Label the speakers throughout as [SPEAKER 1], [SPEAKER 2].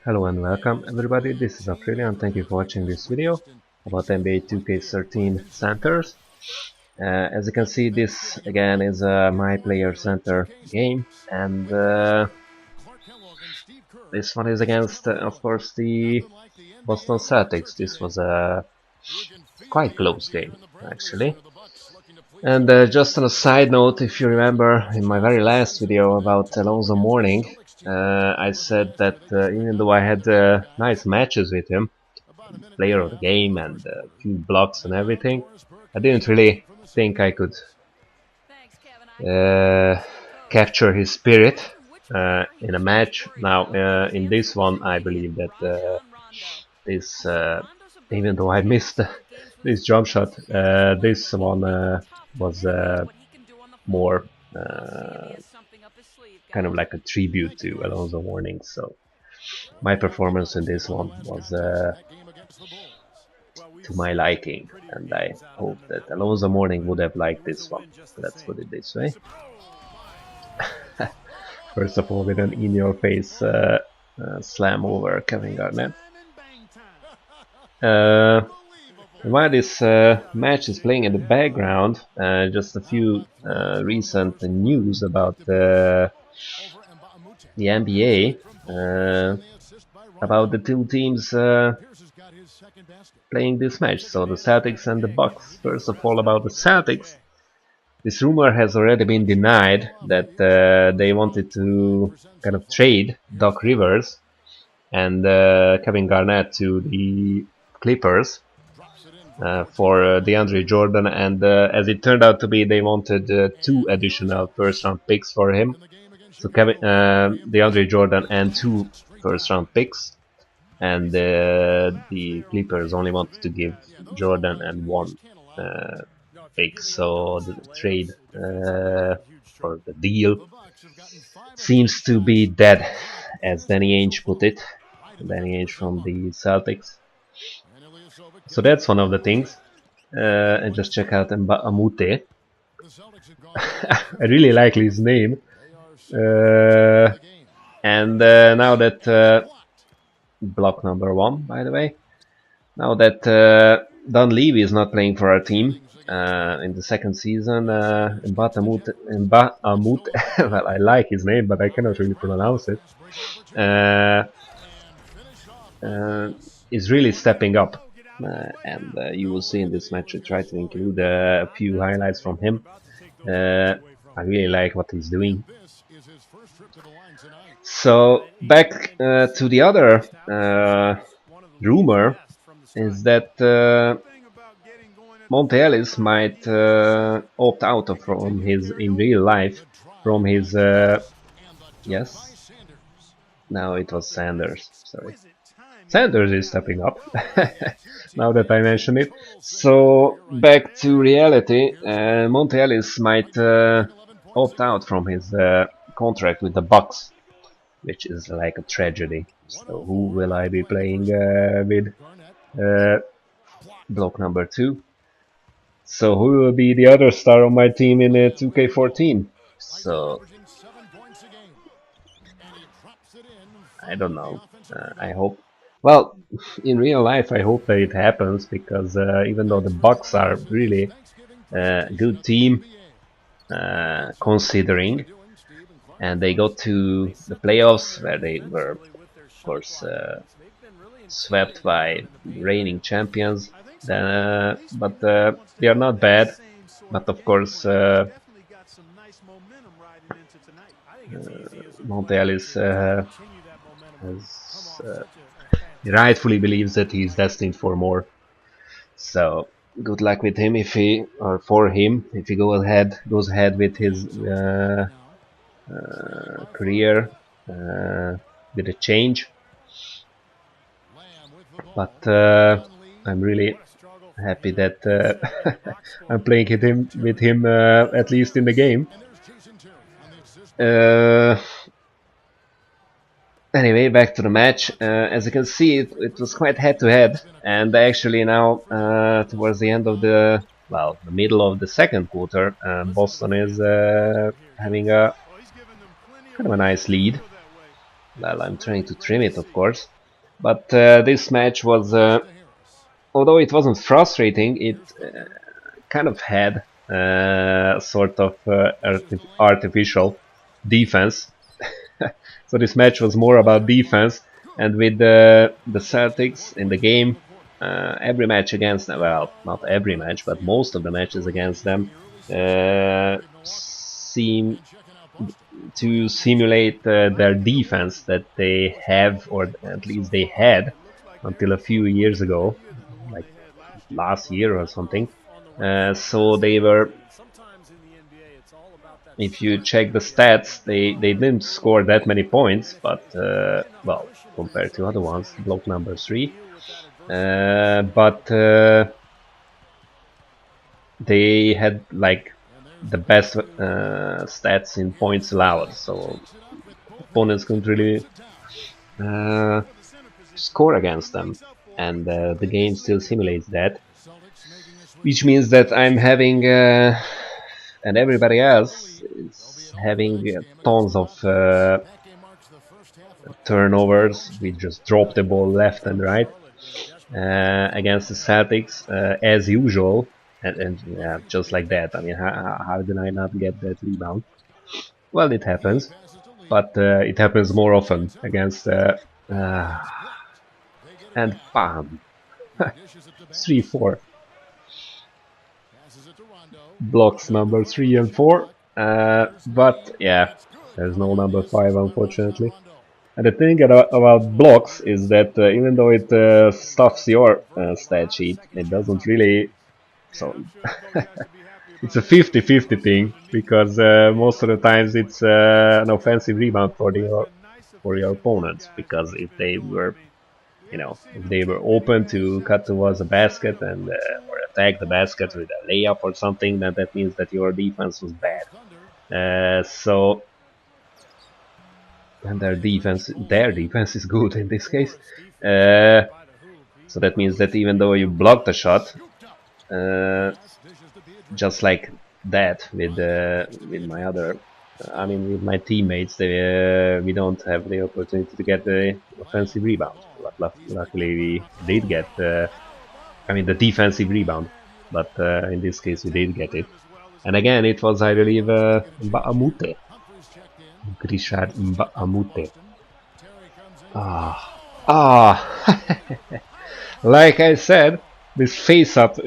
[SPEAKER 1] Hello and welcome everybody, this is Aprilia and thank you for watching this video about NBA 2K13 centers. As you can see, this again is a MyPlayer center game, and this one is against of course the Boston Celtics. This was a quite close game actually. And just on a side note, if you remember in my very last video about Alonso Mourning, I said that even though I had nice matches with him, player of the game and a few blocks and everything, I didn't really think I could uh, capture his spirit in a match. Now, in this one, I believe that this, even though I missed this jump shot, this one was more kind of like a tribute to Alonso Mourning. So my performance in this one was to my liking, and I hope that Alonso Mourning would have liked this one. Let's put it this way. First of all, with an in-your-face slam over Kevin Garnett. While this match is playing in the background, just a few recent news about the NBA, about the two teams playing this match, so the Celtics and the Bucks. First of all, about the Celtics, this rumor has already been denied that they wanted to kind of trade Doc Rivers and Kevin Garnett to the Clippers for DeAndre Jordan, and as it turned out to be, they wanted 2 additional first-round picks for him. So DeAndre Jordan and 2 first-round picks, and the Clippers only wanted to give Jordan and 1 pick. So the trade or the deal seems to be dead, as Danny Ainge put it. Danny Ainge from the Celtics. So that's one of the things. And just check out Moute. I really like his name. And now that block number 1, by the way. Now that Don Levy is not playing for our team in the second season, Mbah, well, I like his name, but I cannot really pronounce it. Is really stepping up, and you will see in this match. I try to include a few highlights from him. I really like what he's doing. So back to the other rumor is that Monte Ellis might opt out from his in real life from his yes. Now it was Sanders. Sorry. Sanders is stepping up, now that I mention it. So, back to reality, Monte Ellis might opt out from his contract with the Bucks, which is like a tragedy. So, who will I be playing with? Block number 2. So, who will be the other star on my team in 2K14? So, I don't know. I hope. Well, in real life, I hope that it happens, because even though the Bucks are really a good team, considering, and they got to the playoffs where they were, of course, swept by reigning champions. Then, but they are not bad. But of course, Monte Ellis he rightfully believes that he is destined for more. So good luck with him if he, or for him, if he goes ahead with his career with a change. But I'm really happy that I'm playing with him at least in the game. Anyway, back to the match. As you can see, it was quite head-to-head, and actually now, towards the end of the middle of the second quarter, Boston is having a kind of a nice lead. well, I'm trying to trim it, of course. But this match was, although it wasn't frustrating, it kind of had sort of artificial defense. So this match was more about defense, and with the Celtics in the game, every match against them, well, not every match, but most of the matches against them seem to simulate their defense that they have, or at least they had, until a few years ago, like last year or something. So they were, if you check the stats, they didn't score that many points, but well, compared to other ones, block number 3. But they had like the best stats in points allowed, so opponents couldn't really score against them, and the game still simulates that, which means that I'm having and everybody else is having tons of turnovers. We just drop the ball left and right against the Celtics as usual, and yeah, just like that. I mean, how did I not get that rebound? Well, it happens, but it happens more often against and bam, 3-4 blocks number 3 and 4. But yeah, there's no number 5, unfortunately. And the thing about blocks is that even though it stuffs your stat sheet, it doesn't really. So it's a 50-50 thing, because most of the times it's an offensive rebound for your opponents, because if they were, you know, if they were open to cut towards the basket and or attack the basket with a layup or something, then that means that your defense was bad. So and their defense is good in this case. So that means that even though you blocked a shot, just like that with my other, I mean with my teammates, we don't have the opportunity to get the offensive rebound. Luckily we did get, I mean the defensive rebound, but in this case we did get it. And again, it was, I believe, Moute. Richard Moute. Like I said, this face-up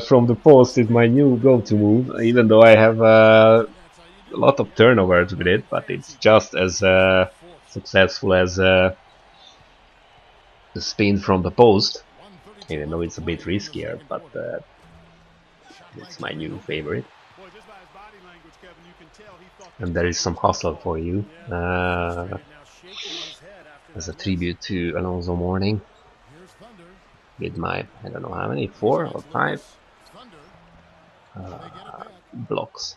[SPEAKER 1] from the post is my new go-to move, even though I have a lot of turnovers with it, but it's just as successful as the spin from the post, even though it's a bit riskier, but it's my new favorite. And there is some hustle for you as a tribute to Alonso Mourning with my, I don't know how many, 4 or 5 blocks.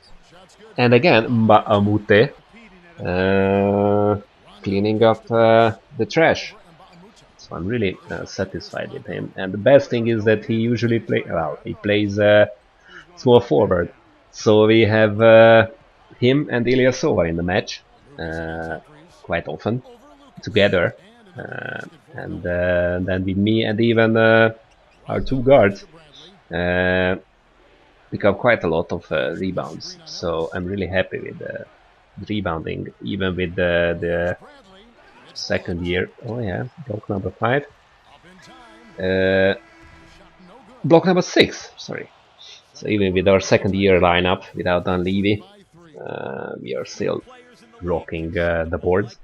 [SPEAKER 1] And again, Moute cleaning up the trash. So I'm really satisfied with him. And the best thing is that he usually plays small forward. So we have him and Ilyasova in the match quite often together, and then with me and even our 2 guards pick up quite a lot of rebounds. So I'm really happy with the rebounding, even with the second year. Oh yeah, block number 5, block number 6, sorry. So even with our second year lineup without Dunleavy, we are still rocking the boards.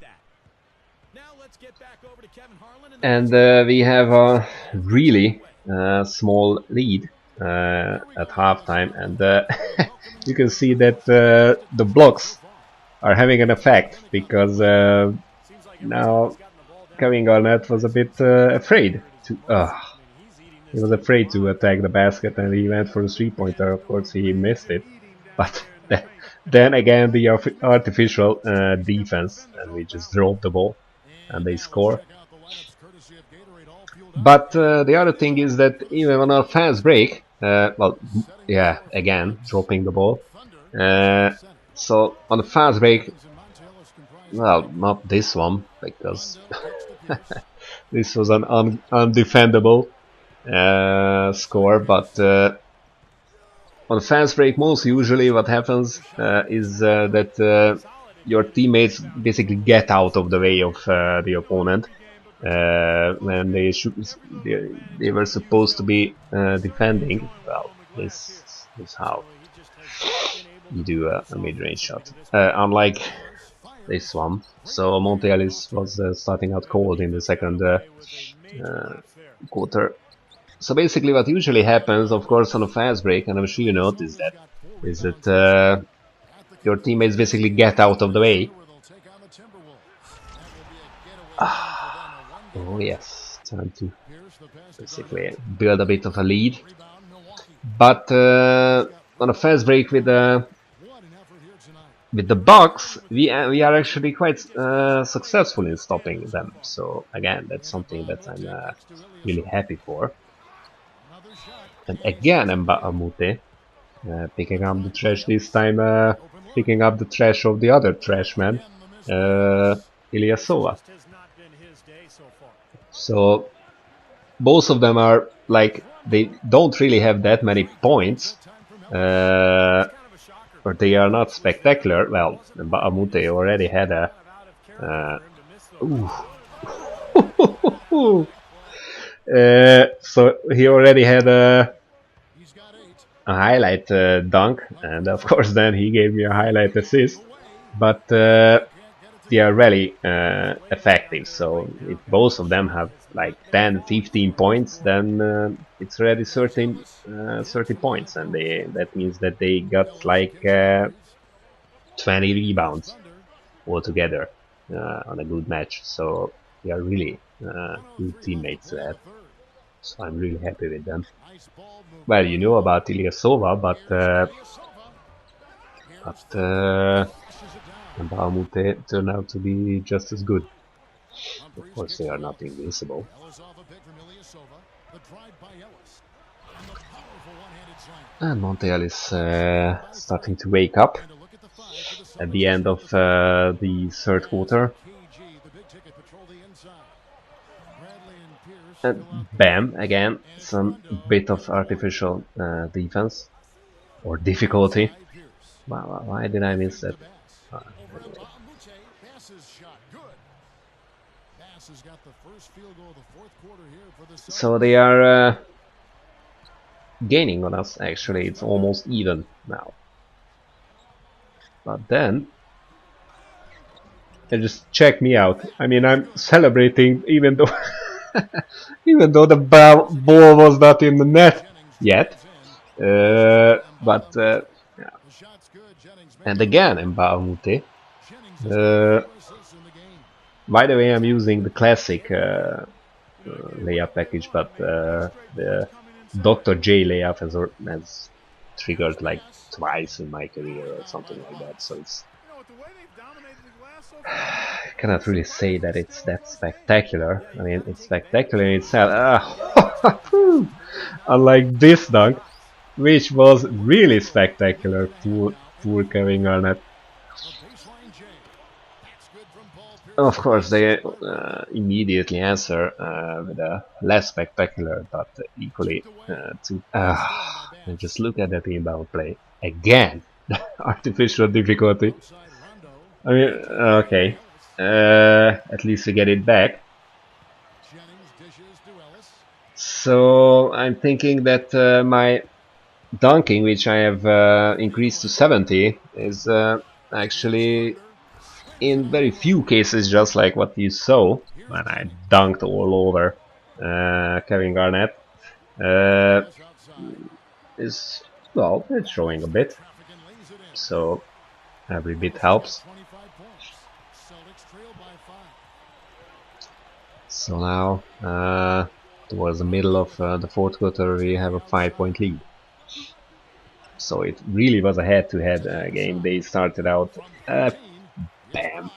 [SPEAKER 1] And we have a really small lead at halftime, and you can see that the blocks are having an effect, because now Kevin Garnett was a bit afraid to he was afraid to attack the basket, and he went for a 3-pointer. Of course he missed it, but then again the artificial defense, and we just drop the ball and they score. But the other thing is that even on our fast break, well, yeah, again dropping the ball. So on the fast break, Well, not this one, because this was an undefendable score, but on fast break moves, usually what happens is that your teammates basically get out of the way of the opponent when they were supposed to be defending. Well, this is how you do a mid-range shot. Unlike this one, so Moute was starting out cold in the second quarter. So basically what usually happens, of course, on a fast break, and I'm sure you noticed that, is that your teammates basically get out of the way. Oh yes, time to basically build a bit of a lead. But on a fast break with the Bucks, we are actually quite successful in stopping them. So again, that's something that I'm really happy for. And again, Moute picking up the trash this time, picking up the trash of the other trash man, Ilyasova. So both of them are like, they don't really have that many points, or they are not spectacular. Well, Moute already had a so he already had a highlight dunk, and of course then he gave me a highlight assist, but they are really effective. So if both of them have like 10-15 points, then it's already 30 points, and that means that they got like 20 rebounds altogether on a good match. So they are really good teammates to have. So I'm really happy with them. Well, you know about Ilyasova, but Mbah Moute turned out to be just as good. Of course, they are not invincible. And Montreal is starting to wake up at the end of the third quarter. And bam, again, some bit of artificial defense or difficulty. Wow, why did I miss that? Anyway. So they are gaining on us, actually. It's almost even now. But then they just check me out. I mean, I'm celebrating even though even though the ball was not in the net yet. But yeah. And again, Mbah Moute. By the way, I'm using the classic layup package, but the Dr. J layup has triggered like twice in my career or something like that. So it's I cannot really say that it's that spectacular. I mean, it's spectacular in itself. Unlike this dunk, which was really spectacular. Poor Kevin Garnett. Of course, they immediately answer with a less spectacular, but equally and just look at that inbound play again. Artificial difficulty. I mean, okay. At least we get it back. So I'm thinking that my dunking, which I have increased to 70, is actually in very few cases just like what you saw when I dunked all over Kevin Garnett. Is, well, it's showing a bit, so every bit helps. So now towards the middle of the fourth quarter we have a 5-point lead. So it really was a head-to-head game. They started out bam.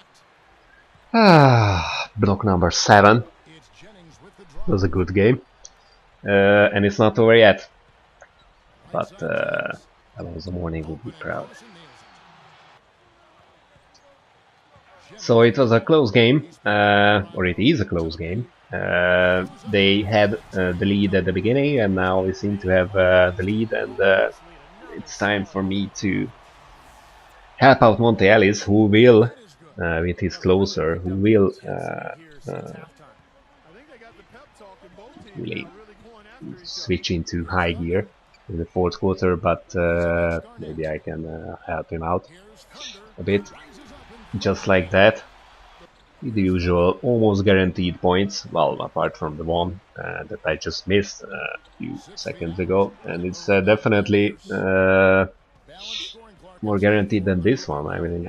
[SPEAKER 1] Block number 7. It was a good game. And it's not over yet. But Alonso Morning would be proud. So it was a close game, or it is a close game. They had the lead at the beginning, and now we seem to have the lead, and it's time for me to help out Moute, who will, with his closer, who will really switch into high gear in the fourth quarter, but maybe I can help him out a bit, just like that. The usual almost guaranteed points, well, apart from the one that I just missed a few seconds ago, and it's definitely more guaranteed than this one. I mean,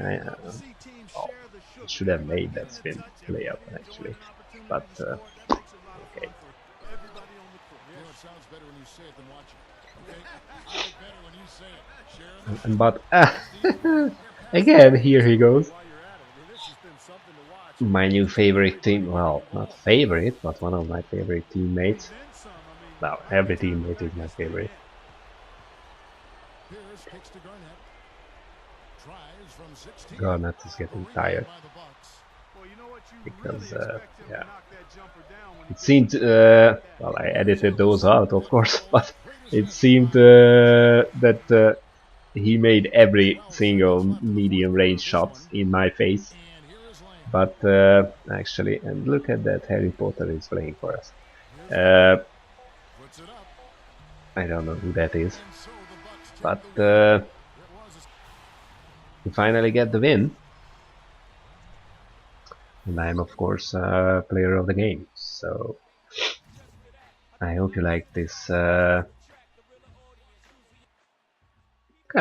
[SPEAKER 1] oh, I should have made that spin layup actually, but okay. But again, here he goes. My new favorite team, well, not favorite, but one of my favorite teammates. Well, every teammate is my favorite. Garnett is getting tired because, yeah, it seemed, well, I edited those out, of course, but it seemed that he made every single medium range shot in my face. But actually, and look at that, Harry Potter is playing for us. I don't know who that is, but we finally get the win. And I'm of course player of the game, so I hope you like this kind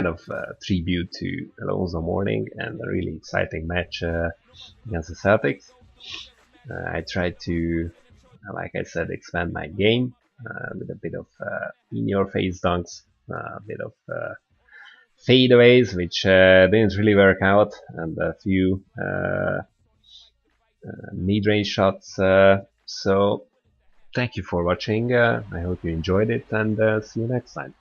[SPEAKER 1] of tribute to Alonso Mourning and a really exciting match against the Celtics. I tried to, like I said, expand my game with a bit of in-your-face dunks, a bit of fadeaways, which didn't really work out, and a few mid-range shots. So thank you for watching. I hope you enjoyed it, and see you next time.